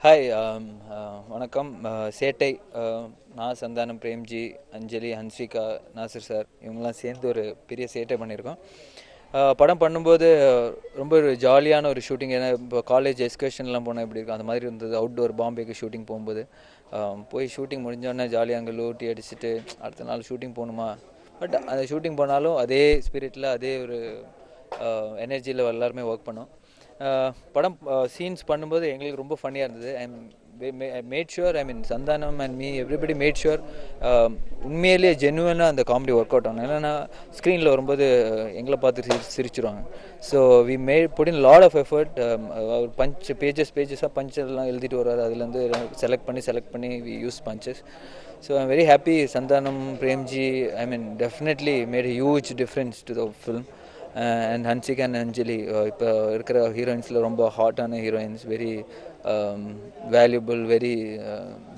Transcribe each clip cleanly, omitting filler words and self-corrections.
Hi வணக்கம். சேட்டை நான் சந்தானம், பிரேம்ஜி, அஞ்சலி, ஹன்சிகா, நாசர் சார் இவங்கெல்லாம் சேர்ந்து ஒரு பெரிய சேட்டை பண்ணியிருக்கோம். படம் பண்ணும்போது ரொம்ப ஒரு ஜாலியான ஒரு ஷூட்டிங். ஏன்னா இப்போ காலேஜ் எக்ஸ்கர்ஷன்லாம் போனால் எப்படி இருக்கும் அந்த மாதிரி இருந்தது. அவுட்டோர் பாம்பேக்கு ஷூட்டிங் போகும்போது போய் ஷூட்டிங் முடிஞ்சோடனே ஜாலியாக அங்கே லூட்டி அடிச்சுட்டு அடுத்த நாள் ஷூட்டிங் போகணுமா. பட் அந்த ஷூட்டிங் போனாலும் அதே ஸ்பிரிட்டில் அதே ஒரு எனர்ஜியில் எல்லாருமே ஒர்க் பண்ணோம். படம் சீன்ஸ் பண்ணும்போது எங்களுக்கு ரொம்ப ஃபன்னியாக இருந்தது. I made sure, Santhanam and me everybody mat sure உண்மையிலேயே ஜென்யூனாக அந்த காமெடி ஒர்க் அவுட் ஆகணும். இல்லைன்னா ஸ்க்ரீனில் வரும்போது எங்களை பார்த்து சிரிச்சிருவாங்க. So we put in lot of effort. பேஜஸாக பஞ்செல்லாம் எழுதிட்டு வர்றாரு. அதுலேருந்து செலக்ட் பண்ணி we use punches. So I'm very happy. Santhanam, Premji definitely made a huge difference to the film. And Hansika and Anjali இப்போ இருக்கிற ஹீரோயின்ஸில் ரொம்ப ஹாட்டான heroines, very valuable, very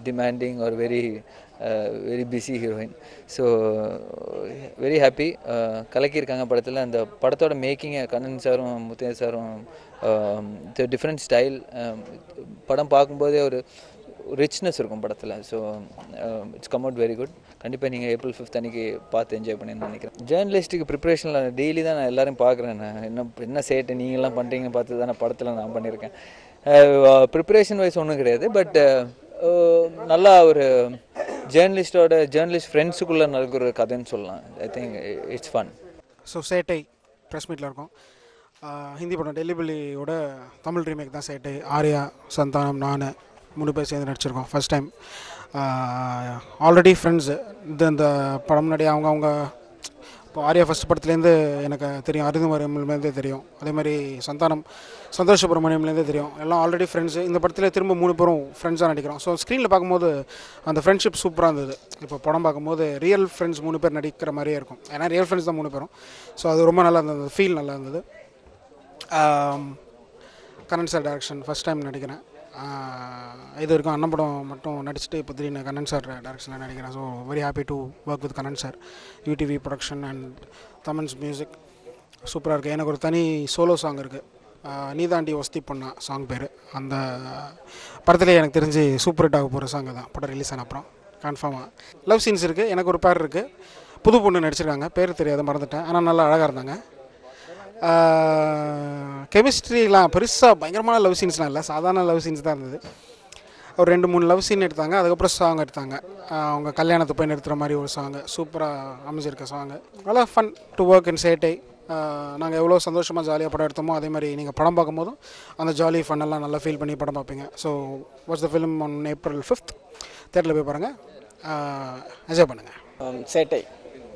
demanding are very busy heroine. So very happy. கலக்கியிருக்காங்க படத்தில். அந்த படத்தோட மேக்கிங்கை கண்ணன் சாரும் முத்தையா சாரும் டிஃப்ரெண்ட் ஸ்டைல். படம் பார்க்கும்போதே ஒரு ரிச்னஸ் இருக்கும் படத்தில். So it's come out very good. கண்டிப்பாக நீங்கள் April 5 அன்றைக்கி பார்த்து என்ஜாய் பண்ணேன்னு நினைக்கிறேன். ஜேர்னலிஸ்ட்டுக்கு ப்ரிப்ரேஷனில் டெய்லி தான் நான் எல்லோரும் பார்க்குறேன். நான் என்ன சேட்டை நீங்கள்லாம் பண்ணுறீங்கன்னு பார்த்து தான் நான் படத்தில் நான் பண்ணியிருக்கேன். ப்ரிப்ரேஷன் வைஸ் ஒன்றும் கிடையாது. பட் நல்லா ஒரு ஜேர்னலிஸ்ட் ஃப்ரெண்ட்ஸுக்குள்ளே நடக்கிற ஒரு கதைன்னு சொல்லலாம். I think it's fun. So சேட்டை ப்ரெஸ் மீட்டில் இருக்கும். ஹிந்தி படம் டெல்லிபல்லியோட தமிழ் ரீமேக் தான் சேட்டை. ஆர்யா, சந்தானம், நான் 3 பேர் சேர்ந்து நடிச்சிருக்கோம் ஃபஸ்ட் டைம். Already friends. இந்த படம் முன்னாடி அவங்க இப்போ ஆர்யா ஃபஸ்ட் படத்துலேருந்து எனக்கு தெரியும். அருந்துமரியம்லேருந்தே தெரியும். அதே மாதிரி சந்தானம் சந்தோஷ் சுப்ரமணியம்லேருந்தே தெரியும். எல்லாம் ஆல்ரெடி ஃப்ரெண்ட்ஸு. இந்த படத்தில் திரும்ப 3 பேரும் ஃப்ரெண்ட்ஸாக நடிக்கிறோம். ஸோ ஸ்க்ரீனில் பார்க்கும்போது அந்த ஃப்ரெண்ட்ஷிப் சூப்பராக இருந்தது. இப்போ படம் பார்க்கும்போது ரியல் ஃப்ரெண்ட்ஸ் 3 பேர் நடிக்கிற மாதிரியே இருக்கும். ஏன்னா ரியல் ஃப்ரெண்ட்ஸ் தான் 3 பேரும். ஸோ அது ரொம்ப நல்லா இருந்தது. ஃபீல் நல்லா இருந்தது. Kannan sir direction first time நடிக்கிறேன். இது வரைக்கும் அண்ணன் படம் மட்டும் நடிச்சுட்டு இப்போ திடீர்னு கண்ணன் சார் டைரக்ஷனில் நடிக்கிறேன். So very happy to work with Kannan sir. UTV production and Thaman's music சூப்பராக இருக்குது. எனக்கு ஒரு தனி சோலோ சாங் இருக்குது. நீதாண்டி வசதி பொண்ணா சாங் பேர். அந்த படத்துலேயே எனக்கு தெரிஞ்சு சூப்பர் ஹிட் ஆக போகிற சாங் தான் படம் ரிலீஸ் ஆன அப்புறம் கன்ஃபார்மாக. லவ் சீன்ஸ் இருக்குது. எனக்கு ஒரு பேர் இருக்குது. புது பொண்ணு நடிச்சிருக்காங்க. பேர் தெரியாத மறந்துட்டேன். ஆனால் நல்லா அழகாக இருந்தாங்க. கெமிஸ்ட்ரிலாம் பெருசாக பயங்கரமான லவ் சீன்ஸ்லாம் இல்லை. சாதாரண லவ் சீன்ஸ் தான் இருந்தது. ஒரு 2-3 லவ் சீன் எடுத்தாங்க. அதுக்கப்புறம் சாங் எடுத்தாங்க. அவங்க கல்யாணத்தை போய் நிறுத்துகிற மாதிரி ஒரு சாங்கு சூப்பராக அமைஞ்சிருக்க சாங்கு. நல்லா ஃபன் டு ஒர்க் இன் சேட்டை. நாங்கள் எவ்வளோ சந்தோஷமாக ஜாலியாக படம் எடுத்தோமோ அதே மாதிரி நீங்கள் படம் பார்க்கும்போதும் அந்த ஜாலி ஃபன்னெல்லாம் நல்லா ஃபீல் பண்ணி படம் பார்ப்பீங்க. So what's the film on April 5 தேட்டரில் போய் பாருங்கள். என்ஜாய் பண்ணுங்கள். சேட்டை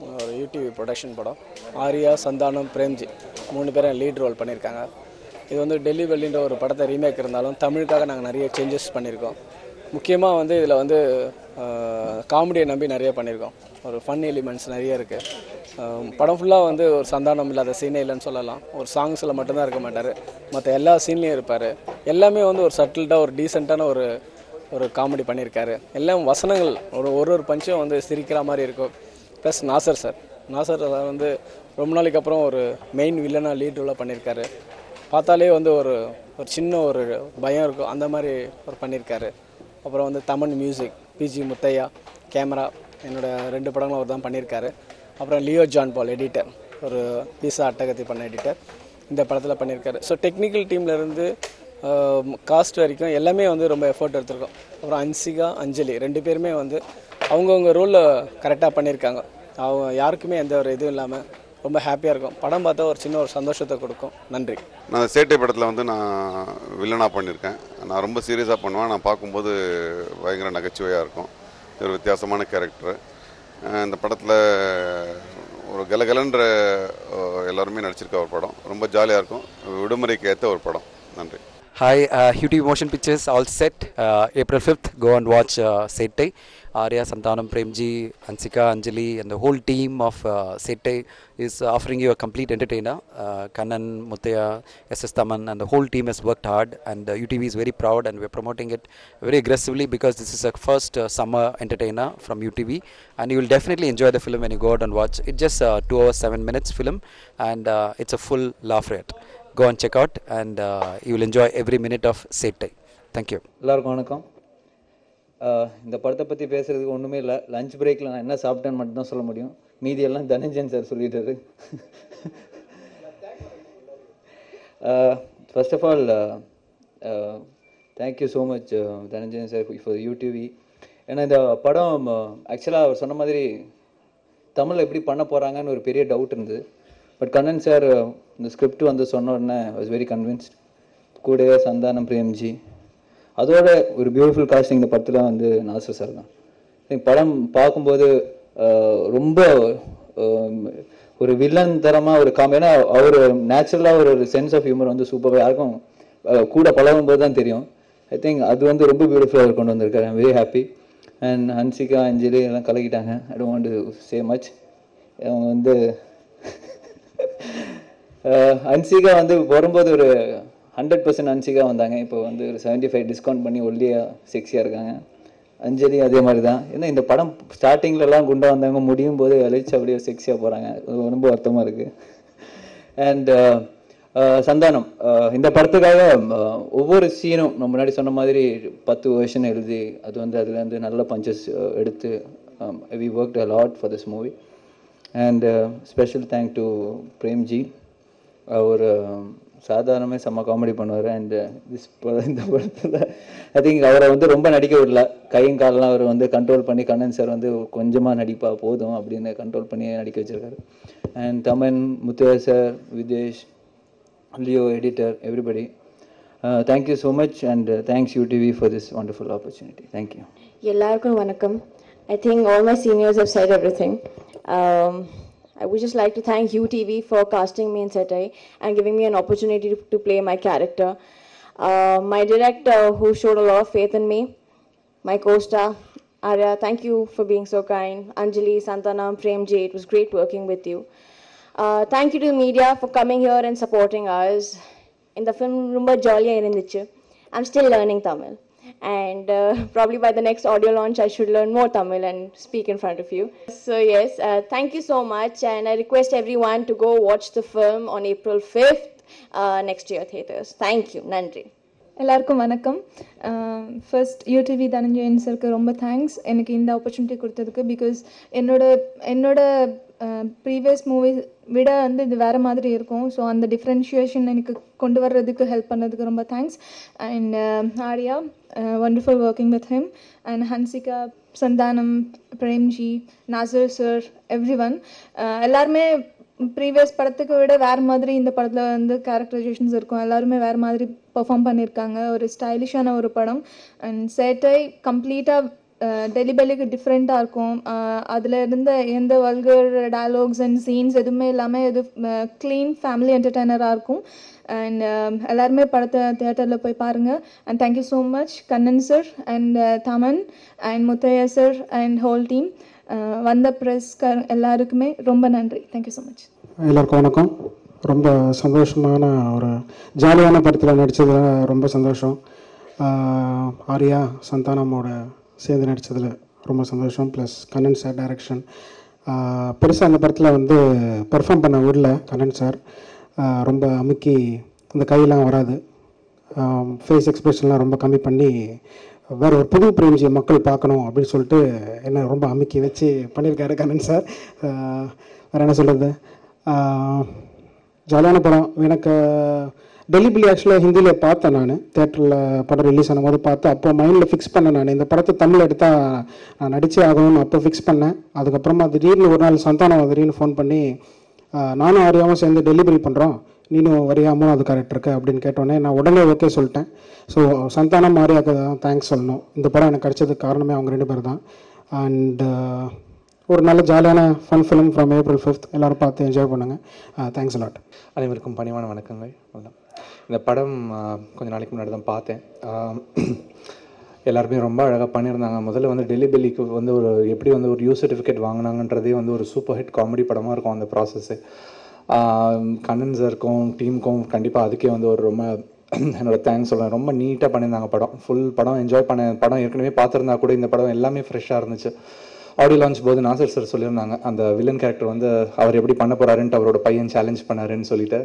ஒரு யூடிவி ப்ரொடக்ஷன் படம். ஆர்யா, சந்தானம், பிரேம்ஜி 3 பேரும் லீட் ரோல் பண்ணியிருக்காங்க. இது வந்து டெல்லி வெல்லின்ற ஒரு படத்தை ரீமேக் இருந்தாலும் தமிழுக்காக நாங்கள் நிறைய சேஞ்சஸ் பண்ணியிருக்கோம். முக்கியமாக வந்து இதில் வந்து காமெடியை நம்பி நிறைய பண்ணியிருக்கோம். ஒரு ஃபன் எலிமெண்ட்ஸ் நிறைய இருக்குது. படம் ஃபுல்லாக வந்து ஒரு சந்தானம் இல்லாத சீனே இல்லைன்னு சொல்லலாம். ஒரு சாங்ஸில் மட்டும்தான் இருக்க மாட்டார், மற்ற எல்லா சீன்லேயும் இருப்பார். எல்லாமே வந்து ஒரு சட்டில்டாக ஒரு டீசெண்டான ஒரு காமெடி பண்ணியிருக்காரு. எல்லாம் வசனங்கள் ஒரு பஞ்சும் வந்து சிரிக்கிற மாதிரி இருக்கும். ப்ளஸ் நாசர் சார் வந்து ரொம்ப நாளைக்கு அப்புறம் ஒரு மெயின் வில்லனாக லீட் ரோலாக பண்ணியிருக்காரு. பார்த்தாலே வந்து ஒரு சின்ன ஒரு பயம் இருக்கும், அந்த மாதிரி ஒரு பண்ணியிருக்காரு. அப்புறம் வந்து Thaman music, PG Muthiah, camera, என்னோடய 2 படங்களும் அவர் தான் பண்ணியிருக்காரு. அப்புறம் லியோ ஜான் பால் எடிட்டர், ஒரு பீஸா அட்டகத்தி பண்ண எடிட்டர் இந்த படத்தில் பண்ணியிருக்காரு. ஸோ டெக்னிக்கல் டீம்லேருந்து காஸ்ட் வரைக்கும் எல்லாமே வந்து ரொம்ப எஃபர்ட் எடுத்திருக்கோம். அப்புறம் ஹன்சிகா, அஞ்சலி 2 பேருமே வந்து அவங்கவுங்க ரோலில் கரெக்டாக பண்ணியிருக்காங்க. அவங்க யாருக்குமே எந்த ஒரு இதுவும் இல்லாமல் ரொம்ப ஹாப்பியாக இருக்கும். படம் பார்த்தா ஒரு சின்ன ஒரு சந்தோஷத்தை கொடுக்கும். நன்றி. நான் சேட்டை படத்தில் வந்து நான் வில்லனாக பண்ணியிருக்கேன். நான் ரொம்ப சீரியஸாக பண்ணுவேன். நான் பார்க்கும்போது பயங்கர நகைச்சுவையாக இருக்கும். ஒரு வித்தியாசமான கேரக்டரு. இந்த படத்தில் ஒரு கலகலன்ற எல்லாருமே நடிச்சிருக்க ஒரு படம். ரொம்ப ஜாலியாக இருக்கும். விடுமுறைக்கு ஏற்ற ஒரு படம். நன்றி. Hi, UTV Motion Pictures all set. April 5th, go and watch Settai. Arya, Santanam, Premji, Hansika, Anjali and the whole team of Settai is offering you a complete entertainer. Kannan, Muthaiya, SS Taman and the whole team has worked hard, and UTV is very proud, and we're promoting it very aggressively because this is a first summer entertainer from UTV, and you will definitely enjoy the film when you go out and watch. It's just 2 hours 7 minutes film, and it's a full laugh rate. Go and check out, and you will enjoy every minute of Settai. Thank you. எல்லாருக்கும் வணக்கம். இந்த படத்தை பற்றி பேசுகிறதுக்கு ஒன்றுமே இல்லை. Lunch பிரேக்கில் நான் என்ன சாப்பிட்டேன்னு மட்டும்தான் சொல்ல முடியும். மீதியெல்லாம் தனஞ்சயன் சார் சொல்லிட்டாரு. First of all thank you so much Dhananjayan sir for UTV. ஏன்னா இந்த படம் ஆக்சுவலாக அவர் சொன்ன மாதிரி தமிழில் எப்படி பண்ண போகிறாங்கன்னு ஒரு பெரிய டவுட் இருந்தது. பட் கண்ணன் சார் இந்த ஸ்கிரிப்ட் வந்து சொன்ன உடனே வாஸ் வெரி கன்வின்ஸ்ட். கூடவே சந்தானம், பிரேம்ஜி, அதோட ஒரு பியூட்டிஃபுல் காஸ்டிங் இந்த படத்தில் வந்து நாசர் சார் தான். படம் பார்க்கும்போது ரொம்ப ஒரு வில்லன் தரமாக ஒரு ஏன்னா அவர் நேச்சுரலாக ஒரு சென்ஸ் ஆஃப் ஹியூமர் வந்து சூப்பராக யாருக்கும் கூட பழகும் போது தான் தெரியும். ஐ திங்க் அது வந்து ரொம்ப பியூட்டிஃபுல்லாக அவர் கொண்டு வந்திருக்காரு. I'm very happy. And Hansika, Anjali எல்லாம் கலக்கிட்டாங்க. I don't want to say much. அவங்க வந்து ஹன்சிகா வந்து வரும்போது ஒரு 100% ஹன்சிகா வந்தாங்க. இப்போ வந்து ஒரு 75 டிஸ்கவுண்ட் பண்ணி ஒல்லியாக செக்ஸியாக இருக்காங்க. அஞ்சலி அதே மாதிரி தான். ஏன்னா இந்த படம் ஸ்டார்டிங்லலாம் குண்டாக வந்தாங்க, முடியும் போது அழைச்சி அப்படியே செக்ஸியாக போகிறாங்க. ரொம்ப வருத்தமாக இருக்குது. அண்ட் சந்தானம் இந்த படத்துக்காக ஒவ்வொரு சீனும் நம்ம முன்னாடி சொன்ன மாதிரி 10 வெர்ஷன் எழுதி அது வந்து அதுலேருந்து நல்ல பஞ்சஸ் எடுத்து we worked a lot for this movie. And special thank to Premji. அவர் சாதாரணமே செம்ம காமெடி பண்ணுவார். அண்ட் இந்த படத்தில் ஐ திங்க் அவரை வந்து ரொம்ப நடிக்க விடல. கையும் காலெலாம் அவர் வந்து கண்ட்ரோல் பண்ணி கண்ணன் சார் வந்து கொஞ்சமாக நடிப்பா போதும் அப்படின்னு கண்ட்ரோல் பண்ணி நடிக்க வச்சுருக்காரு. And Thaman, Muthiah sir, Videsh, Leo, editor, everybody. Thank you so much and thanks UTV for this wonderful opportunity. Thank you. எல்லாருக்கும் வணக்கம். I think all my seniors have said everything. I would just like to thank UTV for casting me in Setai and giving me an opportunity to play my character. My director who showed a lot of faith in me, my co-star Arya, thank you for being so kind. Anjali, Santanam, Premji, it was great working with you. Thank you to the media for coming here and supporting us. In the film, rumba jolly irundichu. I'm still learning Tamil. And probably by the next audio launch, I should learn more Tamil and speak in front of you. So yes, thank you so much. And I request everyone to go watch the film on April 5th, next year theaters. Thank you. Nandri. எல்லாருக்கும் வணக்கம். First UDV Dhananjayan சருக்கு ரொம்ப thanks எனக்கு இந்த opportunity கொடுத்ததுக்கு. Because என்னோட previous movies விட வந்து இது வேறு மாதிரி இருக்கும். ஸோ அந்த டிஃப்ரென்ஷியேஷன் எனக்கு கொண்டு வர்றதுக்கு ஹெல்ப் பண்ணதுக்கு ரொம்ப thanks. And Arya, wonderful working with him. And Hansika, Santhanam, Premji, Nassar sir, everyone எல்லாருமே ப்ரீவியஸ் படத்துக்கு விட வேறு மாதிரி இந்த படத்தில் வந்து கேரக்டரைசேஷன்ஸ் இருக்கும். எல்லாருமே வேறு மாதிரி பெர்ஃபார்ம் பண்ணியிருக்காங்க. ஒரு ஸ்டைலிஷான ஒரு படம். அண்ட் சேட்டை கம்ப்ளீட்டாக டெலிபெலிக்கு டிஃப்ரெண்ட்டாக இருக்கும். அதில் இருந்த எந்த வல்கர் டயலாக்ஸ் அண்ட் சீன்ஸ் எதுவுமே இல்லாமல் இது க்ளீன் ஃபேமிலி என்டர்டெய்னராக இருக்கும். அண்ட் எல்லாருமே படத்தை தியேட்டரில் போய் பாருங்கள். And thank you so much Kannan sir and Thaman and Muthiah sir and whole team. வந்த ப்ரெஸ்கார் எல்லாருக்குமே ரொம்ப நன்றி. Thank you so much. எல்லாருக்கும் வணக்கம். ரொம்ப சந்தோஷமான ஒரு ஜாலியான படத்தில் நடித்ததில் ரொம்ப சந்தோஷம். ஆர்யா, சந்தானமோட சேர்ந்து நடித்ததில் ரொம்ப சந்தோஷம். Plus Kannan sir direction. பெருசாக அந்த படத்தில் வந்து பெர்ஃபார்ம் பண்ண விடல கண்ணன் சார். ரொம்ப அமுக்கி அந்த கையெல்லாம் வராது, ஃபேஸ் எக்ஸ்பிரஷன்லாம் ரொம்ப கம்மி பண்ணி வேறு ஒரு புது பிரேம்ஜியை மக்கள் பார்க்கணும் அப்படின்னு சொல்லிட்டு என்ன ரொம்ப அமுக்கி வச்சு பண்ணியிருக்காரு கண்ணன் சார். வேறு என்ன சொல்கிறது, ஜாலியான படம். எனக்கு டெலிபிலி ஆக்சுவலாக ஹிந்தியில் பார்த்தேன். நான் தேட்டரில் படம் ரிலீஸ் ஆகும்போது பார்த்து அப்போ மைண்டில் ஃபிக்ஸ் பண்ணேன். நான் இந்த படத்தை தமிழ் எடுத்தால் நான் நடிச்சே ஆகணும்னு அப்போ ஃபிக்ஸ் பண்ணேன். அதுக்கப்புறமா திடீர்னு ஒரு நாள் சந்தானம் திடீர்னு ஃபோன் பண்ணி நானும் ஆரியாவும் சேர்ந்து டெலிவரி பண்ணுறோம், நீனும் வரியாமல் அது கரெக்ட் அப்படின்னு கேட்டோன்னே நான் உடனே ஓகே சொல்லிட்டேன். ஸோ சந்தானம் ஆரியாவுக்கு தான் தேங்க்ஸ் சொல்லணும். இந்த படம் எனக்கு கிடைச்சதுக்கு காரணமே அவங்க 2 பேர் தான். அண்ட் ஒரு நல்ல ஜாலியான fun film from April 5th. எல்லோரும் பார்த்து என்ஜாய் பண்ணுங்கள். Thanks a lot. அனைவருக்கும் பணிவான வணக்கங்கள். இந்த படம் கொஞ்சம் நாளைக்கு முன்னாடி தான் பார்த்தேன். எல்லாருமே ரொம்ப அழகாக பண்ணியிருந்தாங்க. முதல்ல வந்து டெலிபெலிக்கு வந்து ஒரு எப்படி வந்து ஒரு யூ சர்டிஃபிகேட் வாங்கினாங்கன்றதே வந்து ஒரு சூப்பர் ஹிட் காமெடி படமாக இருக்கும் அந்த ப்ராசஸ்ஸு. கண்ணன் சாருக்கும் டீமுக்கும் கண்டிப்பாக அதுக்கே வந்து ஒரு ரொம்ப என்னோடய தேங்க்ஸ் சொல்கிறேன். ரொம்ப நீட்டாக பண்ணியிருந்தாங்க படம். ஃபுல் படம் என்ஜாய் பண்ண படம் ஏற்கனவே பார்த்துருந்தா கூட இந்த படம் எல்லாமே ஃப்ரெஷ்ஷாக இருந்துச்சு. ஆடியோ லான்ச் போது நாசர் சார் சொல்லியிருந்தாங்க அந்த வில்லன் கேரக்டர் வந்து அவர் எப்படி பண்ண போகிறாருன்ட்டு அவரோட பையன் சேலஞ்ச் பண்ணாருன்னு சொல்லிட்டு.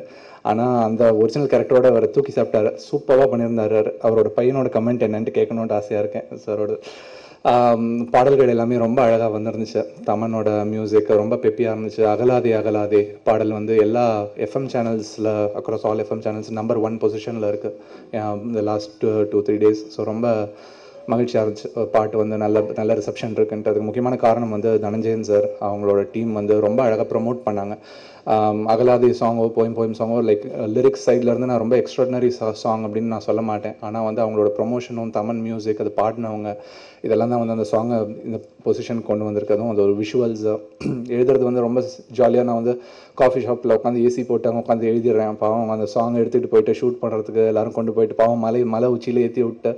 ஆனால் அந்த ஒரிஜினல் கேரக்டரோட அவரை தூக்கி சாப்பிட்டாரு, சூப்பராக பண்ணியிருந்தாரு. அவரோட பையனோட கமெண்ட் என்னன்ட்டு கேட்கணுன்ட்டு ஆசையாக இருக்கேன் சாரோட. பாடல்கள் எல்லாமே ரொம்ப அழகாக வந்துருந்துச்சு. தமனோட மியூசிக் ரொம்ப பெப்பியாக இருந்துச்சு. அகலாதே அகலாதே பாடல் வந்து எல்லா எஃப்எம் சேனல்ஸில் across all FM channels number 1 பொசிஷனில் இருக்குது இந்த லாஸ்ட் 2-3 days. ஸோ ரொம்ப மகிழ்ச்சியாக இருந்துச்சு. பாட்டு வந்து நல்ல ரிசப்ஷன் இருக்குன்ட்டு. அதுக்கு முக்கியமான காரணம் வந்து தனஞ்சயன் சார் அவங்களோட டீம் வந்து ரொம்ப அழகாக ப்ரமோட் பண்ணாங்க. அகலாதி சாங்கோ போயம் சாங்கோ லைக் லிரிக்ஸ் சைட்லேருந்து நான் ரொம்ப எக்ஸ்ட்ராடினரி சாங் அப்படின்னு நான் சொல்ல மாட்டேன். ஆனால் வந்து அவங்களோட ப்ரொமோஷனும் தமன் மியூசிக் அது பாடினவங்க இதெல்லாம் தான் வந்து அந்த சாங்கை இந்த பொசிஷன் கொண்டு வந்திருக்கதும் அது ஒரு விஷுவல்ஸ் எழுதுறது வந்து ரொம்ப ஜாலியாக. நான் வந்து காஃபி ஷாப்பில் உட்காந்து ஏசி போட்டு அங்கே உட்காந்து எழுதிடுறேன். பாவம் அந்த சாங் எடுத்துகிட்டு போயிட்டு ஷூட் பண்ணுறதுக்கு எல்லோரும் கொண்டு போயிட்டு பாவம் மலை உச்சியில் ஏற்றி விட்டு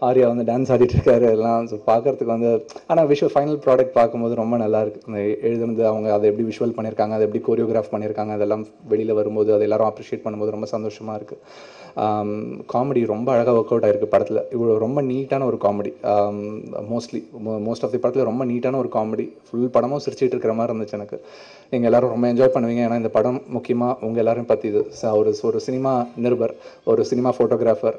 ஆர்யா வந்து டான்ஸ் ஆடிட்டு இருக்காரு எல்லாம். ஸோ பார்க்குறதுக்கு வந்து ஆனால் விஷுவல் ஃபைனல் ப்ராடக்ட் பார்க்கும்போது ரொம்ப நல்லாயிருக்கு. அந்த எழுதுனது அவங்க அதை எப்படி விஷுவல் பண்ணியிருக்காங்க, அதை எப்படி கோரியோகிராஃப் பண்ணியிருக்காங்க, அதெல்லாம் வெளியில் வரும்போது அதை எல்லாரும் அப்ரிஷியேட் பண்ணும்போது ரொம்ப சந்தோஷமாக இருக்குது. காமெடி ரொம்ப அழகாக ஒர்க் அவுட் ஆகிருக்கு படத்தில். இவ்வளோ ரொம்ப நீட்டான ஒரு காமெடி. மோஸ்ட் ஆஃப் தி படத்தில் ரொம்ப நீட்டான ஒரு காமெடி. ஃபுல் படமும் சிரிச்சிட்டு இருக்கிற மாதிரி இருந்துச்சு எனக்கு. நீங்கள் எல்லோரும் ரொம்ப என்ஜாய் பண்ணுவீங்க. ஏன்னா இந்த படம் முக்கியமாக உங்கள் எல்லோரும் பற்றி இது ஒரு சினிமா நிருபர், ஒரு சினிமா ஃபோட்டோகிராஃபர்,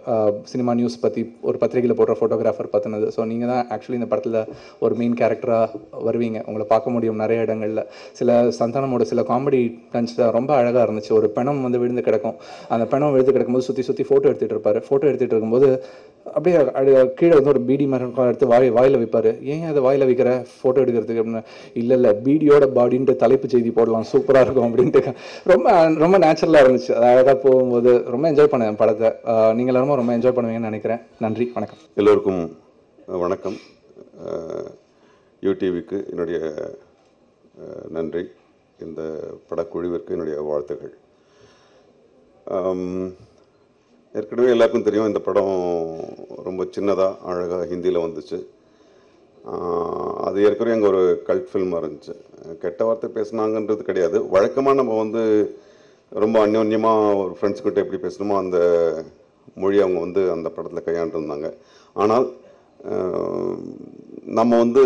சினிமா நியூஸ் பற்றி ஒரு பத்திரிகையில் போடுற ஃபோட்டோகிராஃபர் பற்றினது. ஸோ நீங்கள் தான் ஆக்சுவலி இந்த படத்தில் ஒரு மெயின் கேரக்டராக வருவீங்க. உங்களை பார்க்க முடியும் நிறைய இடங்களில். சந்தானமோட சில காமெடி டன்ஸ் ரொம்ப அழகாக இருந்துச்சு. ஒரு பெணம் வந்து விழுந்து கிடக்கும். அந்த பெணம் விழுந்து கிடக்கும்போது சுற்றி ஃபோட்டோ எடுத்துகிட்டு இருப்பார். ஃபோட்டோ எடுத்துகிட்டு இருக்கும்போது அப்படியே கீழே வந்து ஒரு பீடி மரம் எடுத்து வாயில் வைப்பார். ஏன் அதை வாயில் வைக்கிற ஃபோட்டோ எடுக்கிறதுக்கு அப்படின்னு. இல்லை பீடியோட பாடின்ட்டு தலைப்பு செய்தி போடலாம், சூப்பராக இருக்கும் அப்படின்ட்டு ரொம்ப நேச்சுரலாக இருந்துச்சு. அது அழகாக போகும்போது ரொம்ப என்ஜாய் பண்ணேன் படத்தை. நீங்கள் எல்லாருமே ரொம்ப என்ஜாய் பண்ணுவீங்கன்னு நினைக்கிறேன். நன்றி, வணக்கம். எல்லோருக்கும் வணக்கம். யூடிவிக்கு என்னுடைய நன்றி. இந்த படக்குழுவிற்கு என்னுடைய வாழ்த்துக்கள். ஏற்கனவே எல்லாருக்கும் தெரியும் இந்த படம் ரொம்ப சின்னதாக அழகாக ஹிந்தியில் வந்துச்சு. அது ஏற்கனவே அங்கே ஒரு கல்ட் ஃபில்மாக இருந்துச்சு. கெட்ட வார்த்தை பேசுனாங்கன்றது கிடையாது. வழக்கமாக நம்ம வந்து ரொம்ப அந்யோன்யமாக ஒரு ஃப்ரெண்ட்ஸ்கிட்ட எப்படி பேசணுமோ அந்த மொழி அவங்க வந்து அந்த படத்தில் கையாண்டிருந்தாங்க. ஆனால் நம்ம வந்து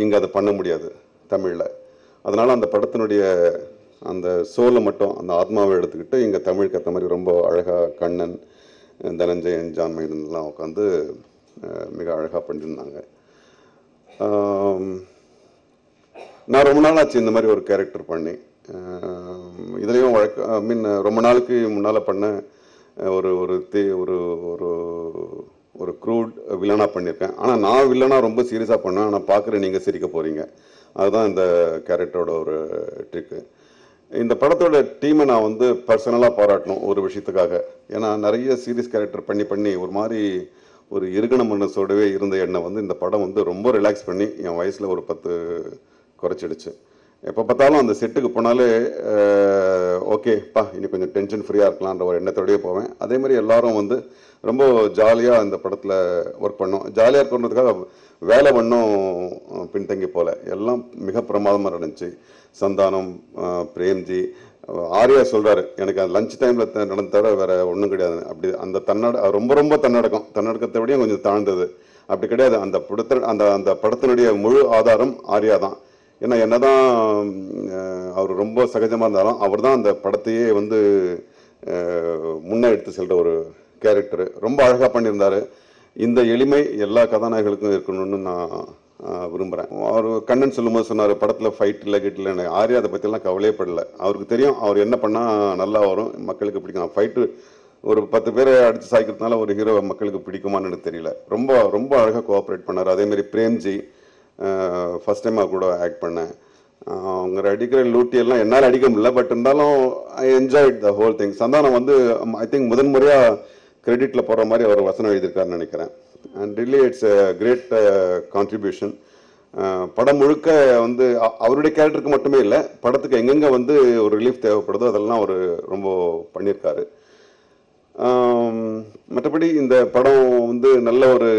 இங்கே அதை பண்ண முடியாது தமிழில். அதனால் அந்த படத்தினுடைய அந்த சோலை மட்டும் அந்த ஆத்மாவை எடுத்துக்கிட்டு இங்கே தமிழுக்கு ஏற்ற மாதிரி ரொம்ப அழகாக கண்ணன், தனஞ்சயன், ஜான் மைதன்லாம் உட்காந்து மிக அழகாக பண்ணியிருந்தாங்க. நான் ரொம்ப நாள் ஆச்சு இந்த மாதிரி ஒரு கேரக்டர் பண்ணி. இதுலேயும் ரொம்ப நாளுக்கு முன்னால் பண்ண ஒரு ஒரு க்ரூட் வில்லனாக பண்ணியிருக்கேன். ஆனால் நான் வில்லனாக ரொம்ப சீரியஸாக பண்ணேன். ஆனால் பார்க்குற நீங்கள் சிரிக்க போகிறீங்க. அதுதான் இந்த கேரக்டரோட ஒரு ட்ரிக்கு. இந்த படத்தோட டீமை நான் வந்து பர்சனலாக பாராட்டணும் ஒரு விஷயத்துக்காக. ஏன்னா நிறைய சீரியஸ் கேரக்டர் பண்ணி ஒரு மாதிரி ஒரு இருகண மனசோடவே இருந்த என்னை வந்து இந்த படம் வந்து ரொம்ப ரிலாக்ஸ் பண்ணி என் வயசில் ஒரு 10 குறைச்சிடுச்சு. எப்போ பார்த்தாலும் அந்த செட்டுக்கு போனாலே ஓகேப்பா இனி கொஞ்சம் டென்ஷன் ஃப்ரீயாக இருக்கலான்ற ஒரு எண்ணத்தோடயே போவேன். அதே மாதிரி எல்லாரும் வந்து ரொம்ப ஜாலியாக இந்த படத்தில் ஒர்க் பண்ணோம். ஜாலியாக இருக்கணுன்றதுக்காக வேலை பண்ணோம் பின்தங்கி போல எல்லாம் மிக பிரமாதமாக நடந்துச்சு. சந்தானம், பிரேம்ஜி, ஆர்யா சொல்கிறாரு எனக்கு அந்த லஞ்ச் டைமில் நடந்த தவிர வேறு ஒன்றும் கிடையாது. அப்படி அந்த ரொம்ப தன்னடக்கத்தை விடையும் கொஞ்சம் தாழ்ந்தது. அப்படி கிடையாது. அந்த படத்தினுடைய முழு ஆதாரம் ஆர்யா தான். ஏன்னா என்னதான் அவர் ரொம்ப சகஜமாக இருந்தாலும் அவர் தான் அந்த படத்தையே வந்து முன்னே எடுத்து செல்கிற ஒரு கேரக்டரு. ரொம்ப அழகாக பண்ணியிருந்தார். இந்த எளிமை எல்லா கதாநாயகர்களுக்கும் இருக்கணும்னு நான் விரும்புகிறேன். அவர் கண்ணன் சொல்லும்போது சொன்னார் படத்தில் ஃபைட் இல்லை கிட் இல்லைன்னு. ஆர்யா அதை பற்றிலாம் கவலையே படலை. அவருக்கு தெரியும் அவர் என்ன பண்ணால் நல்லா வரும், மக்களுக்கு பிடிக்கும். ஃபைட்டு ஒரு 10 பேரை அடித்து சாய்க்கிறதுனால ஒரு ஹீரோ மக்களுக்கு பிடிக்குமான்னு எனக்கு தெரியல. ரொம்ப ரொம்ப அழகாக கோஆப்ரேட் பண்ணார். அதேமாதிரி பிரேம்ஜி ஃபஸ்ட் டைம் அவர் கூட ஆக்ட் பண்ணேன். அவங்க அடிக்கிற லூட்டியெல்லாம் என்னால் அடிக்க முடியல. பட் இருந்தாலும் I enjoyed the whole thing. Santhanam வந்து ஐ திங்க் முதன்முறையாக கிரெடிட்டில் போடுற மாதிரி அவர் வசனம் எழுதியிருக்காருன்னு நினைக்கிறேன். And really it's a great contribution. படம் முழுக்க வந்து அவருடைய கேரக்டருக்கு மட்டுமே இல்லை, படத்துக்கு எங்கெங்கே வந்து ஒரு ரிலீஃப் தேவைப்படுதோ அதெல்லாம் அவர் ரொம்ப பண்ணியிருக்காரு. மற்றபடி இந்த படம் வந்து நல்ல ஒரு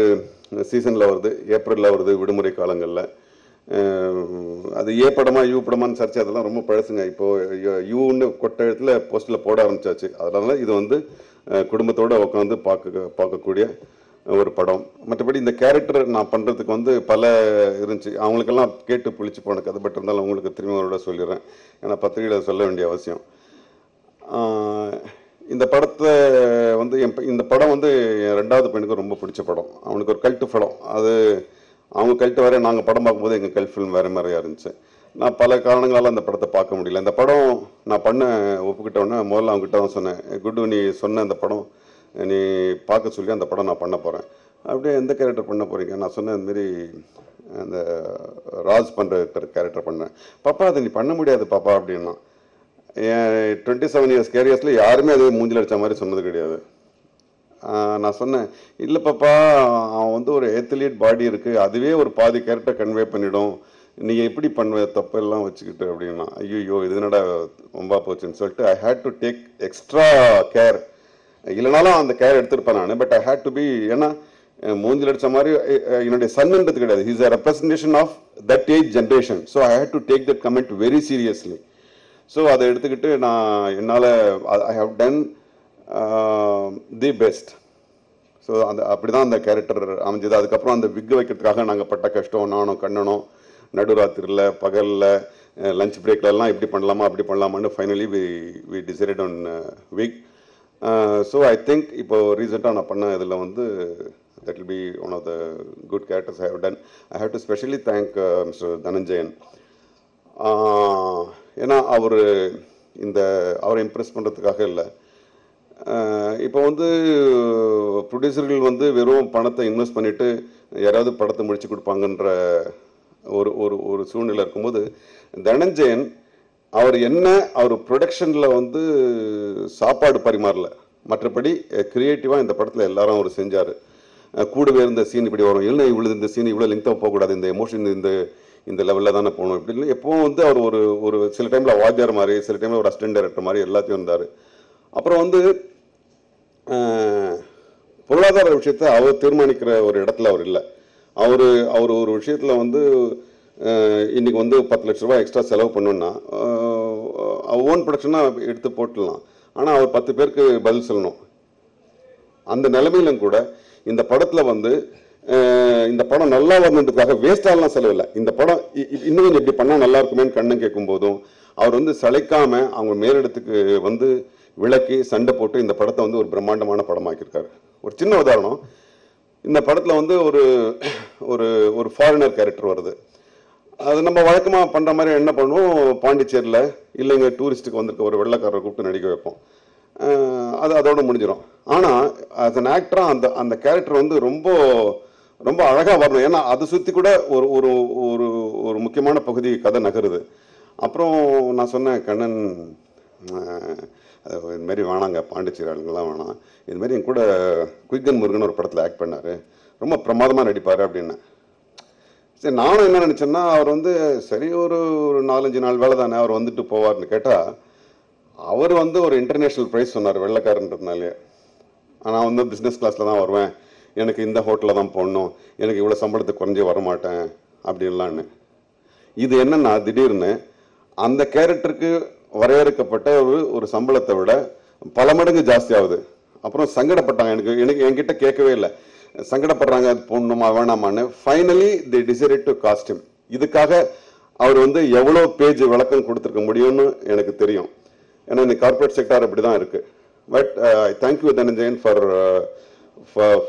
சீசனில் வருது, ஏப்ரலில் வருது, விடுமுறை காலங்களில். அது ஏ படமா யூ படமான்னு சர்ச்சை அதெல்லாம் ரொம்ப பழசுங்க. இப்போது யூன்னு கொட்டெழுத்தில் போஸ்டில் போட ஆரம்பிச்சாச்சு. அதனால இது வந்து குடும்பத்தோடு உட்காந்து பார்க்கக்கூடிய ஒரு படம். மற்றபடி இந்த கேரக்டர் நான் பண்ணுறதுக்கு வந்து பல இருந்துச்சு, அவங்களுக்கெல்லாம் கேட்டு புளிச்சு போன கதை. பட் இருந்தாலும் அவங்களுக்கு திரும்பி அவரோட சொல்லிடுறேன், ஏன்னா பத்திரிகையில் சொல்ல வேண்டிய அவசியம். இந்த படத்தை வந்து இந்த படம் வந்து என் 2வது பையனுக்கு ரொம்ப பிடிச்ச படம். அவனுக்கு ஒரு கல்ட்டு படம். அது அவங்க கல்ட்டு வேறு, நாங்கள் படம் பார்க்கும்போது எங்கள் கல்ட் ஃபிலிம் வேறு மாதிரியாக இருந்துச்சு. நான் பல காரணங்களால் அந்த படத்தை பார்க்க முடியல. இந்த படம் நான் பண்ண ஒப்புக்கிட்டோன்னே முதல்ல அவங்ககிட்ட தான் சொன்னேன், குட்டு நீ சொன்ன அந்த படம் நீ பார்க்க சொல்லி அந்த படம் நான் பண்ண போகிறேன். அப்படியே எந்த கேரக்டர் பண்ண போகிறீங்க? நான் சொன்னேன் இந்தமாரி அந்த ராஜ் பண்ணுற கேரக்டர் பண்ணேன். பாப்பா அதை நீ பண்ண முடியாது பாப்பா அப்படின்னா. என் 27 இயர்ஸ் கேரியர்ஸில் யாருமே அதே மூஞ்சில் அடித்த மாதிரி சொன்னது கிடையாது. நான் சொன்னேன், இல்லை பாப்பா அவன் வந்து ஒரு ஏத்லீட் பாடி இருக்குது, அதுவே ஒரு பாதி கேரக்டர் கன்வே பண்ணிடும், நீங்கள் எப்படி பண்ணுவ தப்பெல்லாம் வச்சுக்கிட்டு அப்படின்னா. ஐயோ இது என்னடா ரொம்ப போச்சுன்னு சொல்லிட்டு I hate to take extra care. இல்லைனாலும் அந்த கேர் எடுத்துருப்பேன் நான், but I hate to be. ஏன்னா மூஞ்சில் அடித்த மாதிரி என்னுடைய சன்ன்றது கிடையாது, he's a representation of that age generation. So I hate to take that comment very seriously. So அதை எடுத்துக்கிட்டு நான் என்னால் I have done the best. So அப்படி தான் அந்த கேரக்டர் அமைஞ்சது. அதுக்கப்புறம் அந்த விக் வைக்கிறதுக்காக நாங்கள் பட்ட கஷ்டம், நானும் கண்ணனும் நடுராத்திரியில் பகலில் லஞ்ச் பிரேக்லலாம் இப்படி பண்ணலாமா அப்படி பண்ணலாமான்னு finally we decided on wig. So I think இப்போ ரீசெண்டாக நான் பண்ண இதில் வந்து that will be one of the good characters I have done. I have to specially thank Mr. Dhananjayan. ஏன்னா அவரை இம்ப்ரெஸ் பண்ணுறதுக்காக இல்லை. இப்போ வந்து ப்ரொடியூசர்கள் வந்து வெறும் பணத்தை இன்வெஸ்ட் பண்ணிவிட்டு யாராவது படத்தை முடிச்சு கொடுப்பாங்கன்ற ஒரு சூழ்நிலை இருக்கும்போது, தனஞ்சயன் அவர் ப்ரொடக்ஷனில் வந்து சாப்பாடு பரிமாறல, மற்றபடி கிரியேட்டிவாக இந்த படத்தில் எல்லாரும் அவர் செஞ்சார். கூடவே இருந்த சீன் இப்படி வரும், இல்லை இவ்வளோ இந்த சீன் இவ்வளோ லெங்க்தாக போகக்கூடாது, இந்த எமோஷன் இந்த லெவலில் தானே போகணும் இப்படி இல்லை. எப்போவும் வந்து அவர் ஒரு சில டைமில் வாத்தியார் மாதிரி, சில டைமில் ஒரு அசிஸ்டன்ட் டைரக்டர் மாதிரி எல்லாத்தையும் இருந்தார். அப்புறம் வந்து பொருளாதார விஷயத்தை அவர் தீர்மானிக்கிற ஒரு இடத்துல அவர் இல்லை. அவர் ஒரு விஷயத்தில் வந்து இன்றைக்கி வந்து 10 லட்ச ரூபா எக்ஸ்ட்ரா செலவு பண்ணணுன்னா ஓன் ப்ரொடக்ஷனாக எடுத்து போட்டுடலாம், ஆனால் அவர் 10 பேருக்கு பதில் சொல்லணும். அந்த நிலைமையிலும் கூட இந்த படத்தில் வந்து இந்த படம் நல்லா வரணுன்றதுக்காக வேஸ்டாலாம் செலவில்லை. இந்த படம் இன்னும் கொஞ்சம் இப்படி பண்ணால் நல்லா இருக்குமேன்னு கண்ணன் கேட்கும் போதும் அவர் வந்து சளைக்காமல் அவங்க மேலிடத்துக்கு வந்து விளக்கி சண்டை போட்டு இந்த படத்தை வந்து ஒரு பிரம்மாண்டமான படமாக்கியிருக்காரு. ஒரு சின்ன உதாரணம், இந்த படத்தில் வந்து ஒரு ஃபாரினர் கேரக்டர் வருது. அது நம்ம வழக்கமாக பண்ணுற மாதிரி என்ன பண்ணுவோம், பாண்டிச்சேரியில் இல்லைங்க டூரிஸ்ட்டுக்கு வந்திருக்க ஒரு வெள்ளைக்காரரை கூப்பிட்டு நடிக்க வைப்போம், அதோட முடிஞ்சிடும். ஆனால் ஆஸ் அன் ஆக்டராக அந்த கேரக்டர் வந்து ரொம்ப ரொம்ப அழகாக வரணும். ஏன்னா அதை சுற்றி கூட ஒரு ஒரு முக்கியமான பகுதி கதை நகருது. அப்புறம் நான் சொன்னேன், கண்ணன் இதுமாரி வேணாங்க, பாண்டிச்சேரி ஆளுங்கெல்லாம் வேணாம், இதுமாரி என் கூட குயிக்கன் முருகன் ஒரு படத்தில் ஆக்ட் பண்ணார், ரொம்ப பிரமாதமாக நடிப்பார் அப்படின்னேன். சரி, நானும் என்ன நினச்சேன்னா அவர் வந்து சரி ஒரு 4-5 நாள் வேலை தானே அவர் வந்துட்டு போவார்னு கேட்டால், அவர் வந்து ஒரு இன்டர்நேஷ்னல் ப்ரைஸ் சொன்னார் வெள்ளைக்காரன்றதுனாலே. நான் வந்து பிஸ்னஸ் கிளாஸில் தான் வருவேன், எனக்கு இந்த ஹோட்டலில் தான் போடணும், எனக்கு இவ்வளோ சம்பளத்துக்கு குறைஞ்சி வரமாட்டேன் அப்படின்லான்னு. இது என்னன்னா திடீர்னு அந்த கேரக்டருக்கு வரையறுக்கப்பட்ட ஒரு சம்பளத்தை விட பல மடங்கு ஜாஸ்தி ஆகுது. அப்புறம் சங்கடப்பட்டாங்க, என்கிட்ட கேட்கவே இல்லை, சங்கடப்படுறாங்க அது போடணுமா வேணாமான்னு. Finally the decided to cost him. இதுக்காக அவர் வந்து எவ்வளோ பேஜ் விளக்கம் கொடுத்துருக்க முடியும்னு எனக்கு தெரியும். ஏன்னா இந்த கார்பரேட் செக்டார் அப்படி தான் இருக்குது. But I thank you Dhananjayan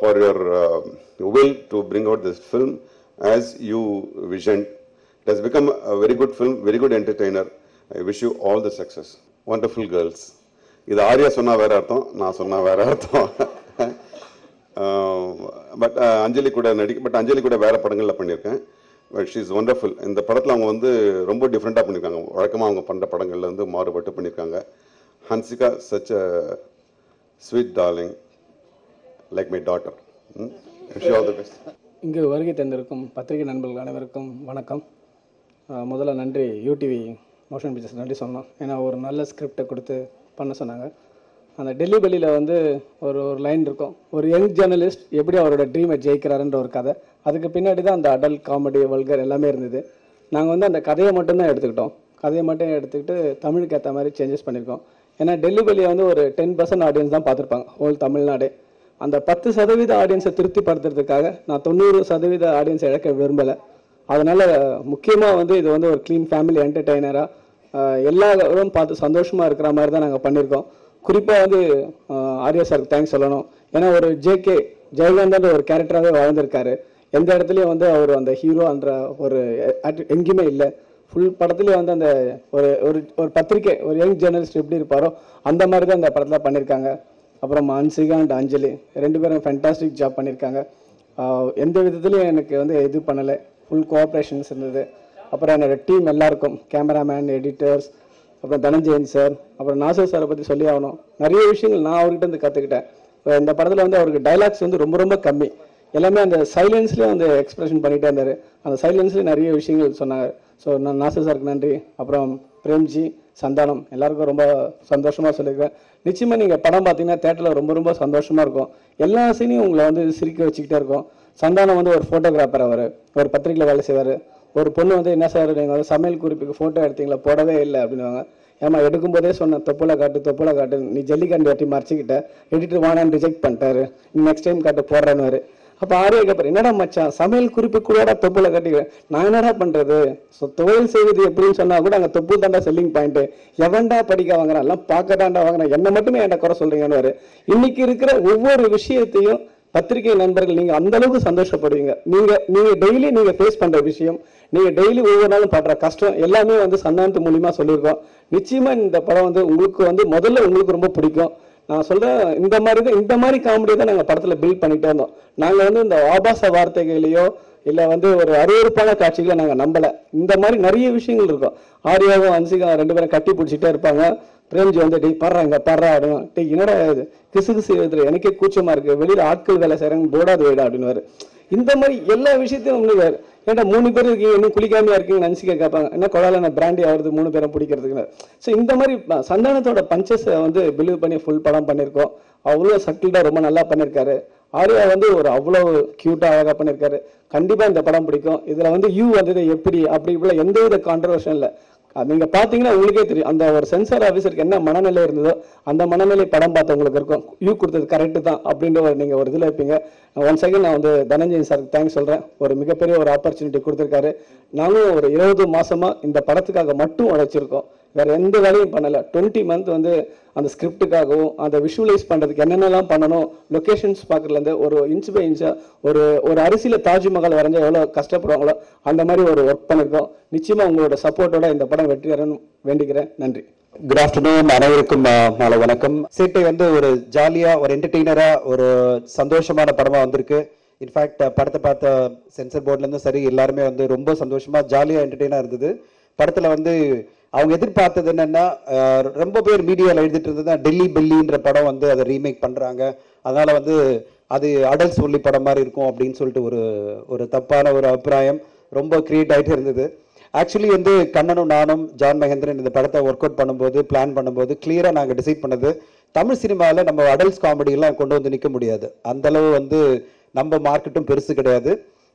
for your will to bring out this film as you visioned. It has become a very good film, very good entertainer. I wish you all the success. Wonderful girls. இது ஆரியா சொன்னா வேற அர்த்தம், நான் சொன்னா வேற அர்த்தம். But அஞ்சலி கூட வேற படங்கள்ல பண்ணியிருக்கேன். But she is wonderful. இந்த படத்தில் அவங்க வந்து ரொம்ப டிஃப்ரெண்ட்டாக பண்ணியிருக்காங்க, வழக்கமாக அவங்க பண்ணுற படங்கள்ல வந்து மாறுபட்டு பண்ணியிருக்காங்க. Hansika such a sweet darling, like my daughter. All the best. இங்கு வருகை தந்திருக்கும் பத்திரிகை நண்பர்கள் அனைவருக்கும் வணக்கம். முதல்ல நன்றி யூடிவி மோஷன் பிக்சர்ஸ் நன்றி சொன்னோம். ஏன்னா ஒரு நல்ல ஸ்கிரிப்டை கொடுத்து பண்ண சொன்னாங்க. அந்த டெல்லி பெல்லியில் வந்து ஒரு லைன் இருக்கும், ஒரு யங் ஜேர்னலிஸ்ட் எப்படி அவரோட ட்ரீமை ஜெயிக்கிறாருன்ற ஒரு கதை. அதுக்கு பின்னாடி தான் அந்த அடல்ட் காமெடி வல்கர் எல்லாமே இருந்தது. நாங்கள் வந்து அந்த கதையை மட்டும்தான் எடுத்துக்கிட்டோம். கதையை மட்டும் எடுத்துக்கிட்டு தமிழுக்கு ஏற்ற மாதிரி சேஞ்சஸ் பண்ணியிருக்கோம். ஏன்னா டெல்லி பெல்லியை வந்து ஒரு 10% ஆடியன்ஸ் தான் பார்த்துருப்பாங்க ஹோல் தமிழ்நாடே. அந்த 10% ஆடியன்ஸை திருப்திப்படுத்துறதுக்காக நான் 90% ஆடியன்ஸை இழக்க விரும்பலை. அதனால் முக்கியமாக வந்து இது வந்து ஒரு க்ளீன் ஃபேமிலி என்டர்டெய்னராக எல்லாரும் பார்த்து சந்தோஷமாக இருக்கிற மாதிரி தான் நாங்கள் பண்ணியிருக்கோம். குறிப்பாக வந்து ஆர்யா சாருக்கு தேங்க்ஸ் சொல்லணும். ஏன்னா ஒரு ஜேகே ஜெயகாந்தன்ற ஒரு கேரக்டராகவே வாழ்ந்திருக்காரு. எந்த இடத்துலையும் வந்து அவர் அந்த ஹீரோன்ற ஒரு எங்கேயுமே இல்லை. ஃபுல் படத்துலேயே வந்து அந்த ஒரு ஒரு பத்திரிக்கை ஒரு யங் ஜேர்னலிஸ்ட் எப்படி இருப்பாரோ அந்த மாதிரி தான் இந்த படத்தில் பண்ணியிருக்காங்க. அப்புறம் ஹன்சிகா அண்ட் அஞ்சலி 2 பேரும் ஃபேண்டாஸ்டிக் ஜாப் பண்ணியிருக்காங்க. எந்த விதத்துலையும் எனக்கு வந்து இது பண்ணலை, ஃபுல் கோஆப்ரேஷன்ஸ் இருந்தது. அப்புறம் என்னோட டீம் எல்லாருக்கும், கேமராமேன், எடிட்டர்ஸ், அப்புறம் தனஞ்சயன் சார், அப்புறம் நாசர் சாரை பற்றி சொல்லி ஆகணும். நிறைய விஷயங்கள் நான் அவர்கிட்ட இருந்து கற்றுக்கிட்டேன். இந்த படத்தில் வந்து அவருக்கு டைலாக்ஸ் வந்து ரொம்ப ரொம்ப கம்மி. எல்லாமே அந்த சைலன்ஸ்லேயே வந்து எக்ஸ்பிரஷன் பண்ணிகிட்டே இருந்தார். அந்த சைலன்ஸ்லேயே நிறைய விஷயங்கள் சொன்னாங்க. ஸோ நான் நாசர் சாருக்கு நன்றி. அப்புறம் பிரேம்ஜி, சந்தானம் எல்லாருக்கும் ரொம்ப சந்தோஷமாக சொல்லியிருக்கேன். நிச்சயமாக நீங்கள் படம் பார்த்தீங்கன்னா தேட்டரில் ரொம்ப ரொம்ப சந்தோஷமாக இருக்கும். எல்லா சீனையும் உங்களை வந்து சிரிக்க வச்சுக்கிட்டே இருக்கும். சந்தானம் வந்து ஒரு ஃபோட்டோகிராஃபர், அவர் ஒரு பத்திரிக்கையில் வேலை செய்வார். ஒரு பொண்ணு வந்து என்ன சார் நீங்கள் வந்து சமையல் குறிப்புக்கு ஃபோட்டோ எடுத்தீங்களா, போடவே இல்லை அப்படின்வாங்க. ஏமா எடுக்கும்போதே சொன்னேன் தொப்புளை காட்டு, நீ ஜல்லிக்கண்டு வெட்டி மறைச்சிக்கிட்ட, எடிட்டர் வானான்னு ரிஜெக்ட் பண்ணிட்டாரு, நீ நெக்ஸ்ட் டைம் காட்டு போடுறேன்னு. அப்போ ஆர்யா கேட்பார், என்னடா மச்சான் சமையல் குறிப்பு கூட தொப்புளை கட்டிக்கிறேன், நான் என்னடா பண்ணுறது, ஸோ தொழில் செய்வது எப்படின்னு சொன்னால் கூட அங்கே தொப்பு தாண்டா செல்லிங் பாயிண்ட்டு, எவன்டா படிக்க வாங்குறான், எல்லாம் பார்க்க தாண்டா வாங்குறேன், என்னை மட்டுமே என்கிட்ட குறை சொல்கிறீங்கன்னு. இன்னைக்கு இருக்கிற ஒவ்வொரு விஷயத்தையும் பத்திரிகை நண்பர்கள் நீங்கள் அந்த அளவுக்கு சந்தோஷப்படுவீங்க. நீங்கள் டெய்லி நீங்கள் ஃபேஸ் பண்ணுற விஷயம், நீங்கள் டெய்லி ஒவ்வொரு நாளும் படுற கஷ்டம் எல்லாமே வந்து சந்தானத்து மூலியமாக சொல்லியிருக்கோம். நிச்சயமாக இந்த படம் வந்து உங்களுக்கு வந்து முதல்ல உங்களுக்கு ரொம்ப பிடிக்கும். நான் சொல்கிறேன், இந்த மாதிரி காமெடி தான் நாங்கள் படத்தில் பில்ட் பண்ணிகிட்டே இருந்தோம். நாங்கள் வந்து இந்த ஆபாச வார்த்தைகளையோ இல்லை வந்து ஒரு அருவருப்பான காட்சிகளை நாங்கள் நம்பலை. இந்த மாதிரி நிறைய விஷயங்கள் இருக்கும். ஆர்யாவும் ஹன்சிகா 2 பேரும் கட்டி பிடிச்சிட்டே இருப்பாங்க. பிரேம்ஜி வந்து டே பாடுறா இங்கே பாடுறா அப்படின்னு, டே என்னடா இது கிசுகிசு எழுதுற, எனக்கே கூச்சமாக இருக்குது, வெளியில் ஆட்கள் வேலை செய்கிறாங்க, போடாது வைடா அப்படின்னு. இந்த மாதிரி எல்லா விஷயத்தையும் நம்மளுக்கு ஏன்டா 3 பேர் இருக்கீங்க இன்னும் குளிக்காமையா இருக்கீங்கன்னு ஹன்சிகா கேட்பாங்க, என்ன கொடால நான் பிராண்டி ஆகுறது 3 பேரை பிடிக்கிறதுக்கு. ஸோ இந்த மாதிரி சந்தானத்தோட பஞ்சஸை வந்து பிலீவ் பண்ணி ஃபுல் படம் பண்ணியிருக்கோம். அவ்வளோ சட்டில்டாக ரொம்ப நல்லா பண்ணியிருக்காரு. ஆர்யா வந்து ஒரு அவ்வளோ க்யூட்டாக அழகாக பண்ணியிருக்காரு. கண்டிப்பாக இந்த படம் பிடிக்கும். இதில் வந்து வந்தது எப்படி அப்படி இப்படி எந்த வித கான்ட்ரவர்ஷன் இல்லை. நீங்கள் பார்த்தீங்கன்னா உங்களுக்கே தெரியும் அந்த ஒரு சென்சார் ஆஃபீஸருக்கு என்ன மனநிலை இருந்ததோ அந்த மனநிலை படம் பார்த்தவங்களுக்கு இருக்கும். கொடுத்தது கரெக்டு தான் அப்படின்ற நீங்கள் ஒரு இதில் இருப்பீங்க. ஒன் செகண்ட் நான் வந்து தனஞ்சயன் சாருக்கு தேங்க்ஸ் சொல்கிறேன். ஒரு மிகப்பெரிய ஒரு ஆப்பர்ச்சுனிட்டி கொடுத்துருக்காரு. நாங்களும் ஒரு 20 மாதமாக இந்த படத்துக்காக மட்டும் உழைச்சிருக்கோம், வேறு எந்த வேலையும் பண்ணலை. 20 மந்த் வந்து அந்த ஸ்கிரிப்டுக்காகவும் அந்த விஷுவலைஸ் பண்ணுறதுக்கு என்னென்னலாம் பண்ணணும், லொக்கேஷன்ஸ் பார்க்குறதுலேருந்து ஒரு இன்ச் பை இன்ச்சாக ஒரு அரிசியில் தாஜ்மஹால் வரைஞ்சால் எவ்வளோ கஷ்டப்படுவாங்களோ அந்த மாதிரி ஒரு ஒர்க் பண்ணியிருக்கோம். நிச்சயமாக உங்களோட சப்போர்ட்டோட இந்த படம் வெற்றி பெறன்னு வேண்டிக்கிறேன். நன்றி. குட் ஆஃப்டர்நூன், அனைவருக்கும் மாலை வணக்கம். சேட்டை வந்து ஒரு ஜாலியாக ஒரு என்டர்டெய்னராக ஒரு சந்தோஷமான படமாக வந்திருக்கு. இன்ஃபேக்ட் படத்தை பார்த்த சென்சர் போர்ட்லேருந்தும் சரி எல்லாருமே வந்து ரொம்ப சந்தோஷமாக ஜாலியாக என்டர்டெய்னாக இருந்தது. படத்தில் வந்து அவங்க எதிர்பார்த்தது என்னென்னா, ரொம்ப பேர் மீடியாவில் எழுதிட்டு இருந்தது டெல்லி பெல்லின்ற படம் வந்து அதை ரீமேக் பண்ணுறாங்க, அதனால் வந்து அது அடல்ட்ஸ் ஒன்லி படம் மாதிரி இருக்கும் அப்படின்னு சொல்லிட்டு ஒரு தப்பான ஒரு அபிப்பிராயம் ரொம்ப கிரியேட் ஆகிட்டு இருந்தது. ஆக்சுவலி வந்து கண்ணனும் நானும் ஜான் மகேந்திரன் இந்த படத்தை ஒர்க் அவுட் பண்ணும்போது பிளான் பண்ணும்போது கிளியராக நாங்கள் டிசைட் பண்ணது, தமிழ் சினிமாவில் நம்ம அடல்ட்ஸ் காமெடியெல்லாம் கொண்டு வந்து நிற்க முடியாது. அந்தளவு வந்து நம்ம மார்க்கெட்டும் பெருசு கிடையாது,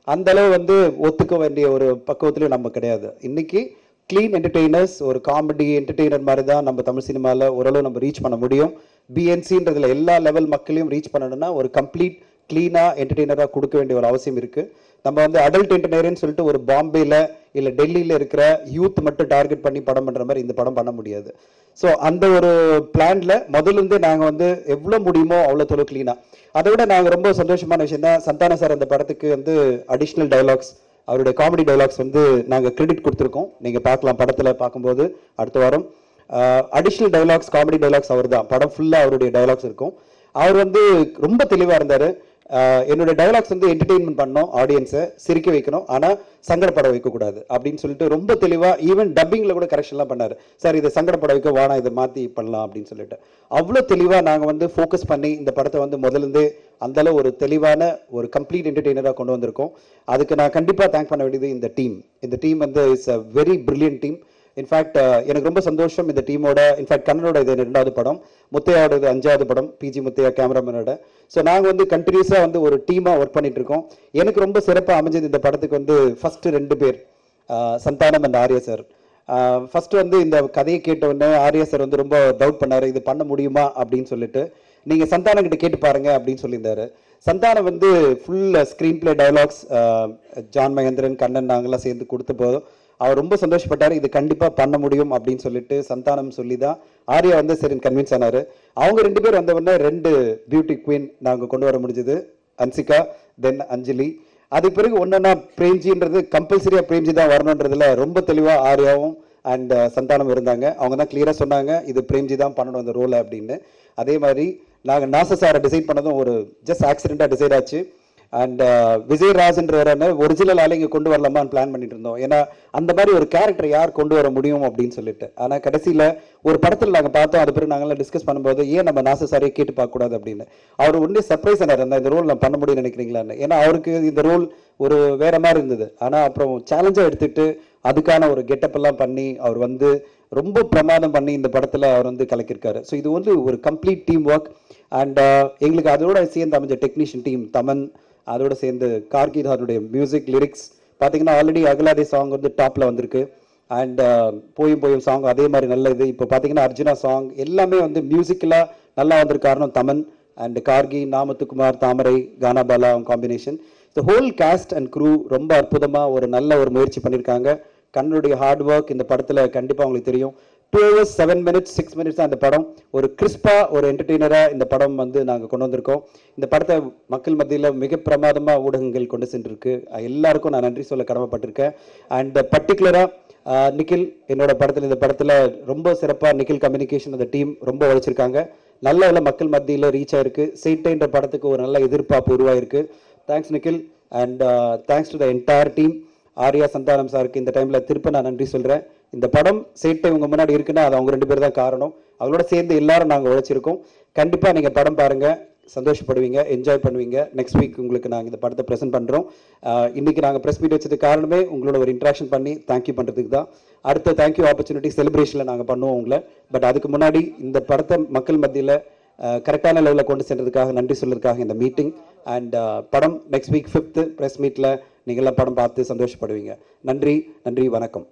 அந்தளவு வந்து ஒத்துக்க வேண்டிய ஒரு பக்குவத்துலையும் நம்ம கிடையாது. இன்னைக்கு க்ளீன் என்டர்டெய்னர்ஸ், ஒரு காமெடி என்டர்டெய்னர் மாதிரி தான் நம்ம தமிழ் சினிமாவில் ஓரளவு நம்ம ரீச் பண்ண முடியும். பிஎன்சின்றதுல எல்லா லெவல் மக்களையும் ரீச் பண்ணணும்னா ஒரு கம்ப்ளீட் க்ளீனாக என்டர்டெய்னராக கொடுக்க வேண்டிய ஒரு அவசியம் இருக்குது. நம்ம வந்து அடல்ட் என்டர்டெய்னர்னு சொல்லிட்டு ஒரு பாம்பேயில் இல்லை டெல்லியில் இருக்கிற யூத் மட்டும் டார்கெட் பண்ணி படம் பண்ணுற மாதிரி இந்த படம் பண்ண முடியாது. ஸோ அந்த ஒரு பிளானில் முதல்லேருந்தே நாங்கள் வந்து எவ்வளோ முடியுமோ அவ்வளோ தொழில் க்ளீனாக. அதை விட நாங்கள் ரொம்ப சந்தோஷமான விஷயம் தான், சந்தான சார் அந்த படத்துக்கு வந்து அடிஷ்னல் டைலாக்ஸ், அவருடைய காமெடி டைலாக்ஸ் வந்து நாங்கள் கிரெடிட் கொடுத்துருக்கோம். நீங்கள் பார்க்கலாம் படத்தில் பார்க்கும்போது அடுத்த வாரம். அடிஷ்னல் டைலாக்ஸ், காமெடி டைலாக்ஸ் அவர் தான், படம் ஃபுல்லாக அவருடைய டைலாக்ஸ் இருக்கும். அவர் வந்து ரொம்ப தெளிவாக இருந்தார். என்னோட டைலாக்ஸ் வந்து என்டர்டெயின்மெண்ட் பண்ணணும், ஆடியன்ஸை சிரிக்க வைக்கணும், ஆனால் சங்கடப்பட வைக்கக்கூடாது அப்படின்னு சொல்லிட்டு ரொம்ப தெளிவாக ஈவன் டப்பிங்கில் கூட கரெக்ஷன்லாம் பண்ணார். சார் இதை சங்கடப்பட வைக்க வானா, இதை மாற்றி பண்ணலாம் அப்படின்னு சொல்லிட்டு அவ்வளோ தெளிவாக நாங்கள் வந்து ஃபோக்கஸ் பண்ணி இந்த படத்தை வந்து முதலேருந்தே அந்தளவு ஒரு தெளிவான ஒரு கம்ப்ளீட் என்டர்டெய்னராக கொண்டு வந்திருக்கோம். அதுக்கு நான் கண்டிப்பாக தேங்க் பண்ண வேண்டியது இந்த டீம். இந்த டீம் வந்து it's a very brilliant team. In fact எனக்கு ரொம்ப சந்தோஷம் இந்த டீமோட. இன்ஃபேக்ட் கண்ணனோட இது 2வது படம், முத்தையாவோட இது 5வது படம், பிஜி முத்தையா கேமராமேனோட. ஸோ நாங்கள் வந்து கண்டினியூஸாக வந்து ஒரு டீமாக ஒர்க் பண்ணிட்டு இருக்கோம். எனக்கு ரொம்ப சிறப்பாக அமைஞ்சது இந்த படத்துக்கு வந்து ஃபர்ஸ்ட் 2 பேர், Santhanam and Arya sir. First வந்து இந்த கதையை கேட்ட உடனே ஆர்யா சார் வந்து ரொம்ப டவுட் பண்ணார், இது பண்ண முடியுமா அப்படின்னு சொல்லிட்டு. நீங்கள் சந்தானங்கிட்ட கேட்டு பாருங்க அப்படின்னு சொல்லியிருந்தாரு. சந்தானம் வந்து full screen play dialogues John Mahendran, Kannan நாங்கள்லாம் சேர்ந்து கொடுத்த போதும் அவர் ரொம்ப சந்தோஷப்பட்டார். இது கண்டிப்பாக பண்ண முடியும் அப்படின்னு சொல்லிட்டு சந்தானம் சொல்லி தான் ஆர்யா வந்து சரி கன்வின்ஸ் ஆனார். அவங்க 2 பேர் வந்த உடனே 2 பியூட்டி குவீன் நாங்கள் கொண்டு வர முடிஞ்சது, ஹன்சிகா தென் அஞ்சலி. அதுக்கு பிறகு ஒன்றுன்னா பிரேம்ஜின்றது கம்பல்சரியாக பிரேம்ஜி தான் வரணுன்றதுல ரொம்ப தெளிவாக ஆர்யாவும் அண்ட் சந்தானம் இருந்தாங்க. அவங்க தான் கிளியராக சொன்னாங்க இது பிரேம்ஜி தான் பண்ணணும் அந்த ரோலை அப்படின்னு. அதே மாதிரி நாங்கள் நாசர் சாரை டிசைட் பண்ணதும் ஒரு ஜஸ்ட் ஆக்சிடெண்ட்டாக டிசைட் ஆச்சு. அண்ட் விஜயராஜ்ன்றவரான ஒரிஜினல் ஆளை இங்கே கொண்டு வரலாமான்னு பிளான் பண்ணிட்டு இருந்தோம். ஏன்னா அந்த மாதிரி ஒரு கேரக்டர் யார் கொண்டு வர முடியும் அப்படின்னு சொல்லிட்டு. ஆனால் கடைசியில் ஒரு படத்தில் நாங்கள் பார்த்தோம். அது பிறகு நாங்களாம் டிஸ்கஸ் பண்ணும்போது ஏன் நம்ம நாசர் சாரையே கேட்டு பார்க்கக்கூடாது அப்படின்னு அவர் ஒன்றே சர்ப்ரைஸ் ஆனார். இந்த ரோல் நான் பண்ண முடியும்னு நினைக்கிறீங்களான்னு. ஏன்னா அவருக்கு இந்த ரோல் ஒரு வேற மாதிரி இருந்தது. ஆனால் அப்புறம் சேலஞ்சாக எடுத்துகிட்டு அதுக்கான ஒரு கெட்டப் எல்லாம் பண்ணி அவர் வந்து ரொம்ப பிரமாதம் பண்ணி இந்த படத்தில் அவர் வந்து கலக்கியிருக்காரு. ஸோ இது வந்து ஒரு கம்ப்ளீட் டீம் ஒர்க். அண்ட் எங்களுக்கு அதோட சேர்ந்து அமைஞ்ச டெக்னீஷியன் டீம் தமன், அதோட சேர்ந்து கார்கிதாருடைய மியூசிக் லிரிக்ஸ் பார்த்தீங்கன்னா ஆல்ரெடி அகலாதே சாங் வந்து டாப்பில் வந்திருக்கு. அண்ட் போயும் போயும் சாங் அதே மாதிரி நல்ல இது. இப்போ பார்த்தீங்கன்னா அர்ஜுனா சாங் எல்லாமே வந்து மியூசிக்கலாக நல்லா வந்திருக்க காரணம் Thaman and Karky, Namuthukumar, Thamarai, Gana Bala combination. The whole cast and crew ரொம்ப அற்புதமாக ஒரு நல்ல ஒரு முயற்சி பண்ணியிருக்காங்க. கண்ணுடைய ஹார்ட் ஒர்க் இந்த படத்தில் கண்டிப்பாக உங்களுக்கு தெரியும். 2 hours 7 minutes 6 minutes தான் இந்த படம். ஒரு கிறிஸ்பாக ஒரு என்டர்டெய்னராக இந்த படம் வந்து நாங்கள் கொண்டு வந்திருக்கோம். இந்த படத்தை மக்கள் மத்தியில் மிக பிரமாதமாக ஊடகங்கள் கொண்டு சென்றிருக்கு. எல்லாருக்கும் நான் நன்றி சொல்ல கடமைப்பட்டிருக்கேன். அண்ட் பர்டிகுலராக நிக்கில் என்னோட படத்தில் இந்த படத்தில் ரொம்ப சிறப்பாக நிக்கில் கம்யூனிகேஷன் அந்த டீம் ரொம்ப உழைச்சிருக்காங்க. நல்ல மக்கள் மத்தியில் ரீச் ஆயிருக்கு. சேட்டைன்ற படத்துக்கு ஒரு நல்ல எதிர்பார்ப்பு உருவாயிருக்கு. Thanks Nikhil and thanks to the entire team. Arya Santhanam சாருக்கு இந்த டைமில் திருப்ப நான் நன்றி சொல்கிறேன். இந்த படம் சேட்டை உங்கள் முன்னாடி இருக்குன்னா அது அவங்க 2 பேர் தான் காரணம். அவங்களோட சேர்ந்து எல்லாரும் நாங்கள் உழைச்சிருக்கோம். கண்டிப்பாக நீங்கள் படம் பாருங்கள், சந்தோஷப்படுவீங்க, என்ஜாய் பண்ணுவீங்க. நெக்ஸ்ட் வீக் உங்களுக்கு நாங்கள் இந்த படத்தை ப்ரெசென்ட் பண்ணுறோம். இன்றைக்கி நாங்கள் ப்ரெஸ் மீட் வச்சதுக்கு காரணமே உங்களோட ஒரு இன்ட்ராக்ஷன் பண்ணி தேங்க்யூ பண்ணுறதுக்கு தான். அடுத்த தேங்க்யூ ஆப்பர்ச்சுனிட்டி செலிப்ரேஷனில் நாங்கள் பண்ணுவோம் உங்களை. பட் அதுக்கு முன்னாடி இந்த படத்தை மக்கள் மத்தியில் கரெக்டான லெவலில் கொண்டு சென்றதுக்காக நன்றி சொல்றதுக்காக இந்த மீட்டிங். அண்ட் படம் நெக்ஸ்ட் வீக் 5th ப்ரெஸ் மீட்டில் நீங்கள்லாம் படம் பார்த்து சந்தோஷப்படுவீங்க. நன்றி, வணக்கம்.